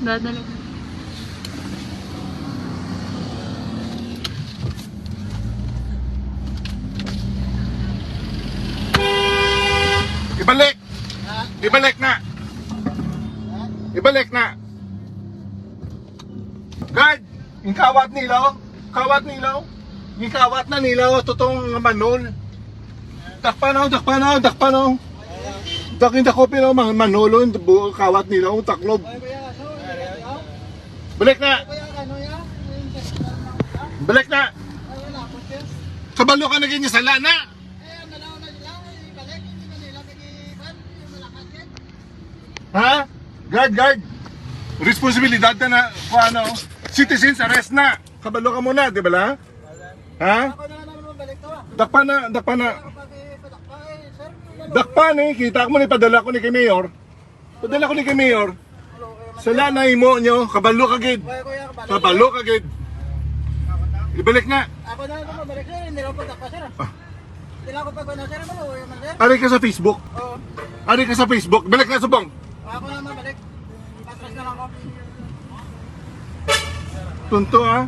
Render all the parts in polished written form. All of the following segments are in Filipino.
Dadala. Ibalik! Ibalik na! Ibalik na! Guard! Yung kawat nilaw! Kawat nilaw! Yung kawat na nilaw! Totoong manol! Dakpanaw! Dakpanaw! Dakpanaw! Dakin dakopi na manolo yung kawat nilaw! Taklob! Balik na! Balik na! Kabalo ka na ganyan sa lana! Ha? Guard! Responsibilidad na kung ano, citizens arrest na. Kabalo ka muna, di ba la? Ha? Dakpa na. Dakpa ni, kita mo ni padala ko ni kay Mayor. Padala ko ni kay Mayor. Sala na imo nyo, kabalo ka gid. Kabalo ka gid. Ibalik na. Ako na naman mabalik sir, hindi lang po dakpa sir. Hindi lang ako pag-ano sir, maluwi man sir. Ari ka sa Facebook. Oo. Ari ka sa Facebook. Balik na subong. Ako na mabalik. Patras na lang ako. Tunto ah.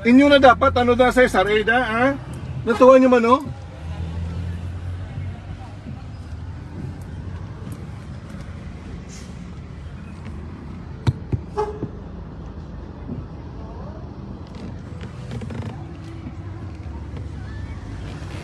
Inyo na dapat ano na sa SRA da ha? Natuwa nyo man oh.